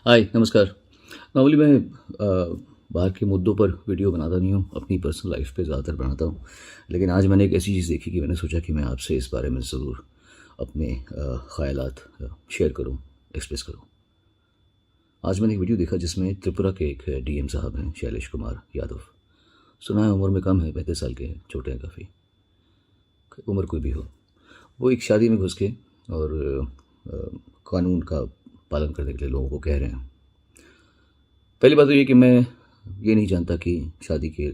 हाय नमस्कार। नॉर्मली मैं बाहर के मुद्दों पर वीडियो बनाता नहीं हूँ, अपनी पर्सनल लाइफ पे ज़्यादातर बनाता हूँ। लेकिन आज मैंने एक ऐसी चीज़ देखी कि मैंने सोचा कि मैं आपसे इस बारे में ज़रूर अपने ख़यालात शेयर करूँ, एक्सप्रेस करूँ। आज मैंने एक वीडियो देखा जिसमें त्रिपुरा के एक डीएम साहब हैं, शैलेश कुमार यादव। सुना है उम्र में कम है, 35 साल के हैं, छोटे हैं काफ़ी। उम्र कोई भी हो, वो एक शादी में घुस के और कानून का पालन करने के लिए लोगों को कह रहे हैं। पहली बात तो ये कि मैं ये नहीं जानता कि शादी के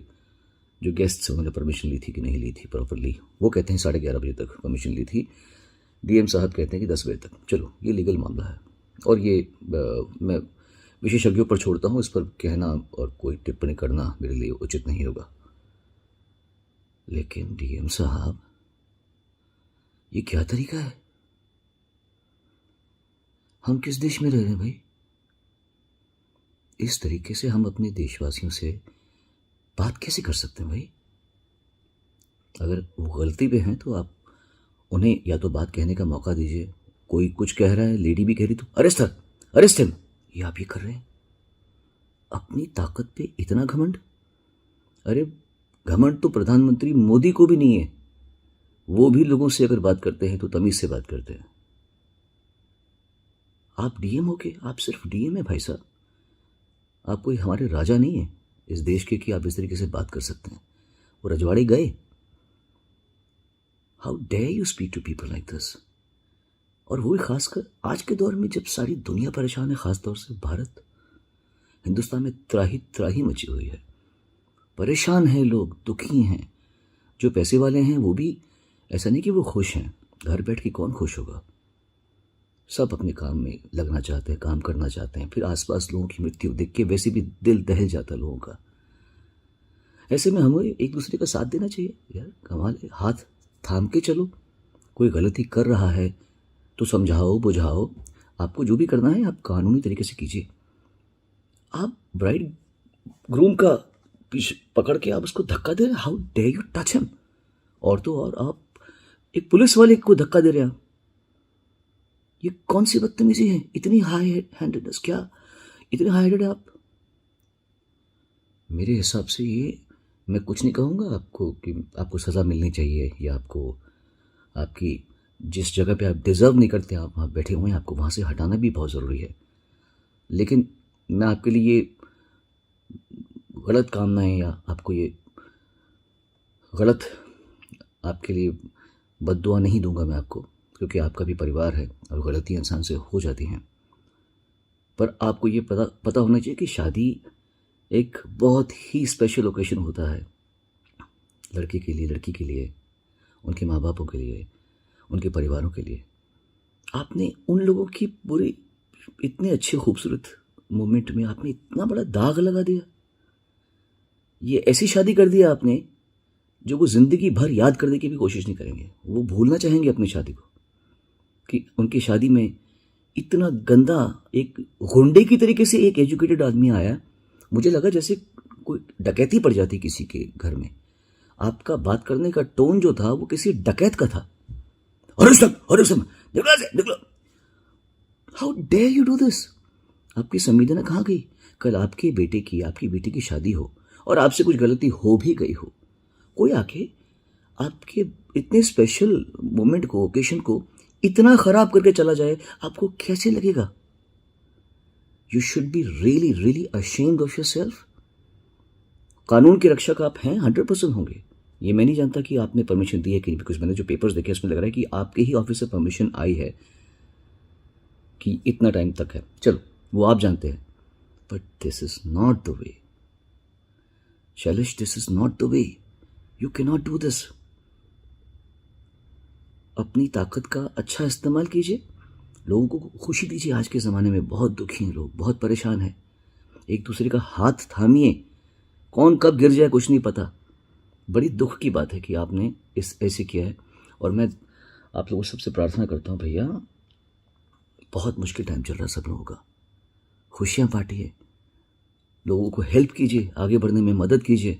जो गेस्ट्स हैं उन्होंने परमिशन ली थी कि नहीं ली थी प्रॉपरली। वो कहते हैं 11:30 बजे तक परमिशन ली थी, डीएम साहब कहते हैं कि 10 बजे तक। चलो ये लीगल मामला है और ये मैं विशेषज्ञों पर छोड़ता हूँ, इस पर कहना और कोई टिप्पणी करना मेरे लिए उचित नहीं होगा। लेकिन डीएम साहब, ये क्या तरीका है? हम किस देश में रह रहे हैं भाई? इस तरीके से हम अपने देशवासियों से बात कैसे कर सकते हैं भाई? अगर वो गलती पे हैं तो आप उन्हें या तो बात कहने का मौका दीजिए। कोई कुछ कह रहा है, लेडी भी कह रही, तो अरेस्ट हर, अरेस्ट हिम। ये आप ये कर रहे हैं? अपनी ताकत पे इतना घमंड? अरे घमंड तो प्रधानमंत्री मोदी को भी नहीं है। वो भी लोगों से अगर बात करते हैं तो तमीज से बात करते हैं। आप डीएम हो के, आप सिर्फ डीएम है भाई साहब। आप कोई हमारे राजा नहीं है इस देश के कि आप इस तरीके से बात कर सकते हैं। वो रजवाड़े गए। How dare you speak to people like this? और वो भी खासकर आज के दौर में जब सारी दुनिया परेशान है, खासतौर से भारत, हिंदुस्तान में त्राही त्राही मची हुई है। परेशान हैं लोग, दुखी हैं। जो पैसे वाले हैं वो भी ऐसा नहीं कि वो खुश हैं। घर बैठ के कौन खुश होगा? सब अपने काम में लगना चाहते हैं, काम करना चाहते हैं। फिर आसपास लोगों की मृत्यु देख के वैसे भी दिल दहल जाता है लोगों का। ऐसे में हमें एक दूसरे का साथ देना चाहिए यार। कमाल है, हाथ थाम के चलो। कोई गलती कर रहा है तो समझाओ, बुझाओ। आपको जो भी करना है आप कानूनी तरीके से कीजिए। आप ब्राइड ग्रूम का पीछे पकड़ के आप उसको धक्का दे रहे हैं। How dare you touch him? और तो और आप एक पुलिस वाले को धक्का दे रहे हैं। ये कौन सी बदतमीजी है? इतनी हाई हैंडेडनेस, क्या इतने हाई हैंडेड आप? मेरे हिसाब से ये, मैं कुछ नहीं कहूँगा आपको कि आपको सज़ा मिलनी चाहिए या आपको आपकी जिस जगह पे आप डिज़र्व नहीं करते आप वहाँ बैठे हुए हैं, आपको वहाँ से हटाना भी बहुत ज़रूरी है। लेकिन मैं आपके लिए गलत कामनाएं या आपको ये गलत, आपके लिए बद्दुआ नहीं दूंगा मैं आपको, क्योंकि आपका भी परिवार है और गलतियाँ इंसान से हो जाती हैं। पर आपको ये पता होना चाहिए कि शादी एक बहुत ही स्पेशल ओकेशन होता है लड़के के लिए, लड़की के लिए, उनके माँ बापों के लिए, उनके परिवारों के लिए। आपने उन लोगों की पूरी इतने अच्छे खूबसूरत मोमेंट में आपने इतना बड़ा दाग लगा दिया। ये ऐसी शादी कर दिया आपने जो वो ज़िंदगी भर याद करने की भी कोशिश नहीं करेंगे। वो भूलना चाहेंगे अपनी शादी को, कि उनकी शादी में इतना गंदा एक गुंडे की तरीके से एक एजुकेटेड आदमी आया। मुझे लगा जैसे कोई डकैती पड़ जाती किसी के घर में। आपका बात करने का टोन जो था वो किसी डकैत का था। अरे निकलो। How dare you do this? आपकी संवेदना कहाँ गई? कल आपके बेटे की, आपकी बेटी की शादी हो और आपसे कुछ गलती हो भी गई हो, कोई आके आपके इतने स्पेशल मोमेंट को, ओकेशन को इतना खराब करके चला जाए, आपको कैसे लगेगा? You should be really really ashamed of yourself. कानून के रक्षक आप हैं, 100% होंगे। ये मैं नहीं जानता कि आपने परमिशन दी है कि नहीं, बिकॉज मैंने जो पेपर्स देखे उसमें लग रहा है कि आपके ही ऑफिस से परमिशन आई है कि इतना टाइम तक है। चलो वो आप जानते हैं, but this is not the way Shailesh, this is not the way. You can not do this. अपनी ताकत का अच्छा इस्तेमाल कीजिए, लोगों को खुशी दीजिए। आज के ज़माने में बहुत दुखी हैं लोग, बहुत परेशान हैं। एक दूसरे का हाथ थामिए। कौन कब गिर जाए कुछ नहीं पता। बड़ी दुख की बात है कि आपने इस ऐसे किया है। और मैं आप लोगों से सबसे प्रार्थना करता हूँ भैया, बहुत मुश्किल टाइम चल रहा है सब लोगों का। खुशियाँ बांटिए, लोगों को हेल्प कीजिए, आगे बढ़ने में मदद कीजिए।